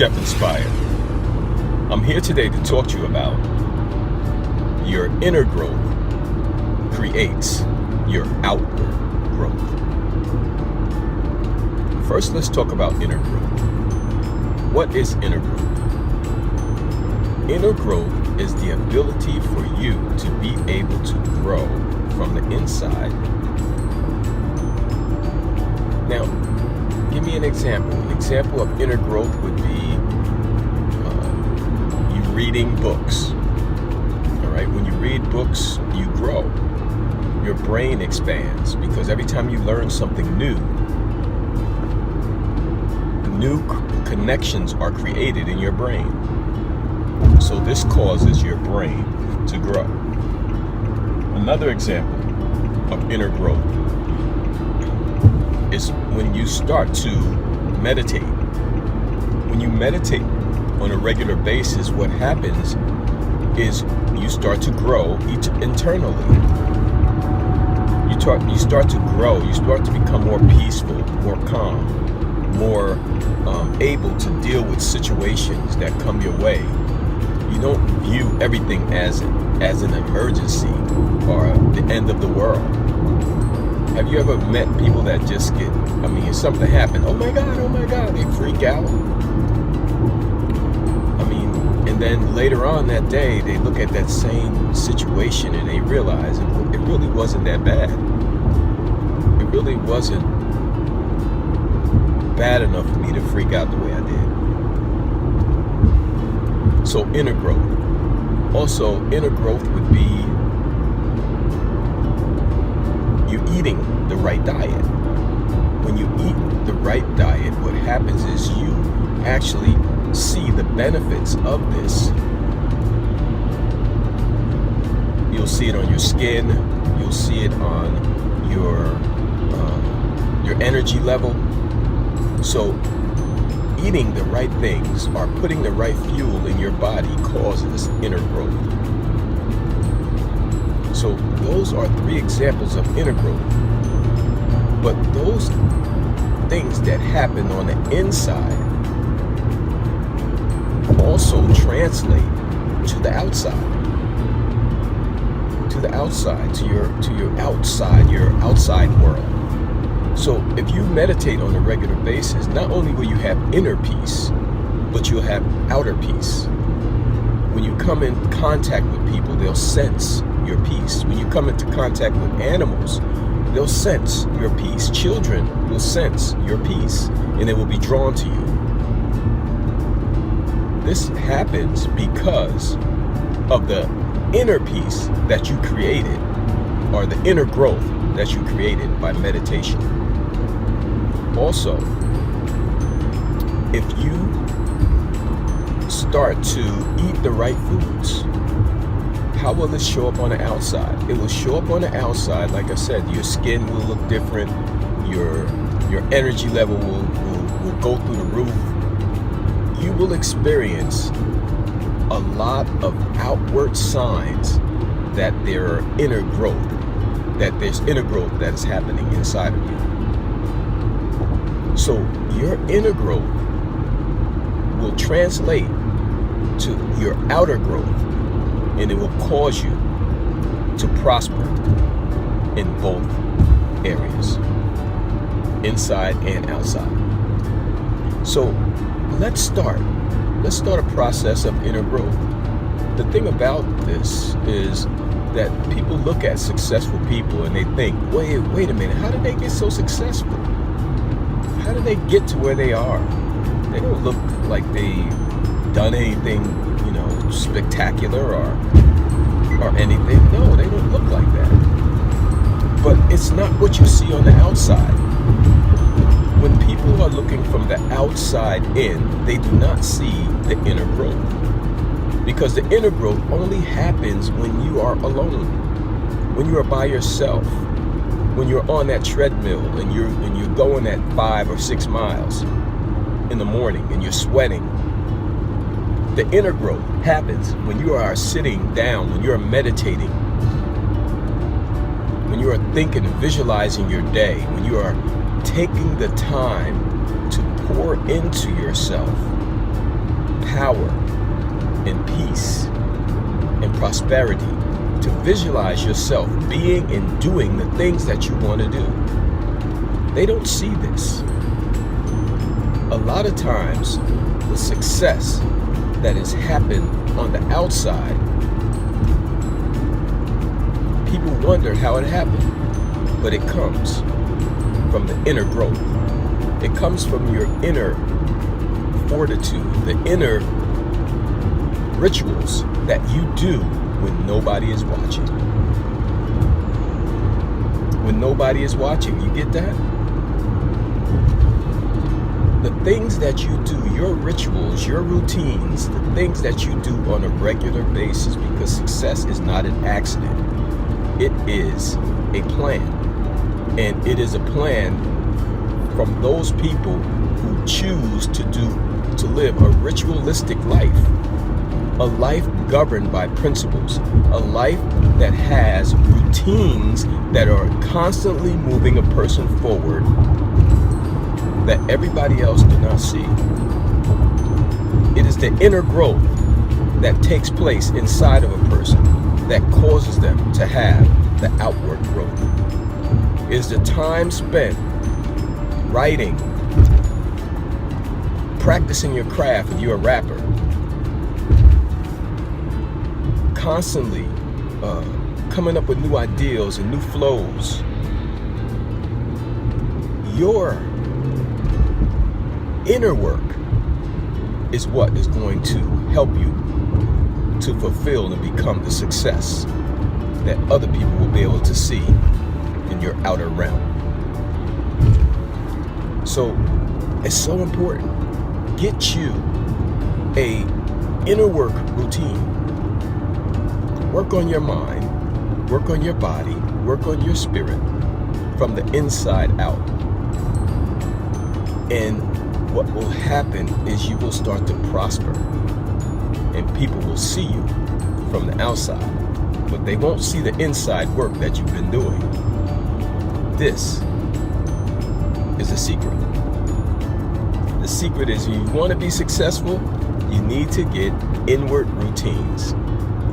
Chef Inspired. I'm here today to talk to you about your inner growth creates your outward growth. First, let's talk about inner growth. What is inner growth? Inner growth is the ability for you to be able to grow from the inside. Now, give me an example. An example of inner growth would be you reading books. All right, when you read books, you grow. Your brain expands because every time you learn something new connections are created in your brain. So this causes your brain to grow. Another example of inner growth is when you start to meditate. When you meditate on a regular basis, what happens is you start to grow internally. You start to grow. You start to become more peaceful, more calm, more able to deal with situations that come your way. You don't view everything as an emergency or the end of the world. Have you ever met people that just get, if something happened, oh my God, they freak out. And then later on that day, they look at that same situation and they realize it really wasn't that bad. It really wasn't bad enough for me to freak out the way I did. So inner growth. Also, inner growth would be you eating the right diet. When you eat the right diet, what happens is you actually see the benefits of this. You'll see it on your skin. You'll see it on your energy level. So eating the right things or putting the right fuel in your body causes inner growth. So those are 3 examples of inner growth. But those things that happen on the inside also translate to the outside. To the outside, to your outside world. So if you meditate on a regular basis, not only will you have inner peace, but you'll have outer peace. When you come in contact with people, they'll sense your peace. When you come into contact with animals, they'll sense your peace. Children will sense your peace, and they will be drawn to you. This happens because of the inner peace that you created, or the inner growth that you created by meditation. Also, if you start to eat the right foods, how will it show up on the outside? It will show up on the outside, like I said, your skin will look different, your energy level will go through the roof. You will experience a lot of outward signs that there are inner growth, that there's inner growth that is happening inside of you. So your inner growth will translate to your outer growth, and it will cause you to prosper in both areas, inside and outside. So let's start a process of inner growth. The thing about this is that people look at successful people and they think, wait a minute, how did they get so successful? How did they get to where they are? They don't look like they've done anything, spectacular or anything. No, they don't look like that. But it's not what you see on the outside. When people are looking from the outside in, they do not see the inner growth. Because the inner growth only happens when you are alone, when you are by yourself, when you're on that treadmill and you're going at 5 or 6 miles in the morning and you're sweating. The inner growth happens when you are sitting down, when you're meditating, when you are thinking and visualizing your day, when you are taking the time to pour into yourself power and peace and prosperity to visualize yourself being and doing the things that you want to do. They don't see this. A lot of times, the success that has happened on the outside, people wonder how it happened, but it comes from the inner growth. It comes from your inner fortitude, the inner rituals that you do when nobody is watching. When nobody is watching, you get that? The things that you do, your rituals, your routines, the things that you do on a regular basis, because success is not an accident. It is a plan. And it is a plan from those people who choose to live a ritualistic life. A life governed by principles. A life that has routines that are constantly moving a person forward that everybody else do not see. It is the inner growth that takes place inside of a person that causes them to have the outward growth. It is the time spent writing, practicing your craft if you're a rapper, constantly coming up with new ideals and new flows. Your inner work is what is going to help you to fulfill and become the success that other people will be able to see in your outer realm. So it's so important. Get you a inner work routine. Work on your mind, work on your body, work on your spirit from the inside out. And what will happen is you will start to prosper and people will see you from the outside, but they won't see the inside work that you've been doing. This is a secret. The secret is, if you want to be successful, you need to get inward routines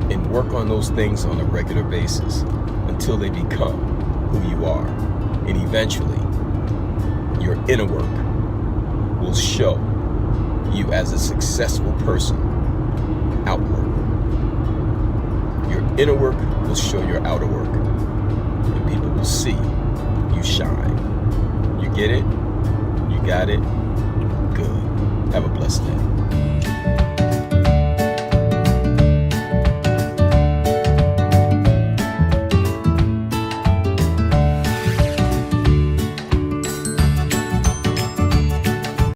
and work on those things on a regular basis until they become who you are. And eventually, your inner work will show you as a successful person outward. Your inner work will show your outer work, and people will see you shine. You get it? You got it? Good. Have a blessed day.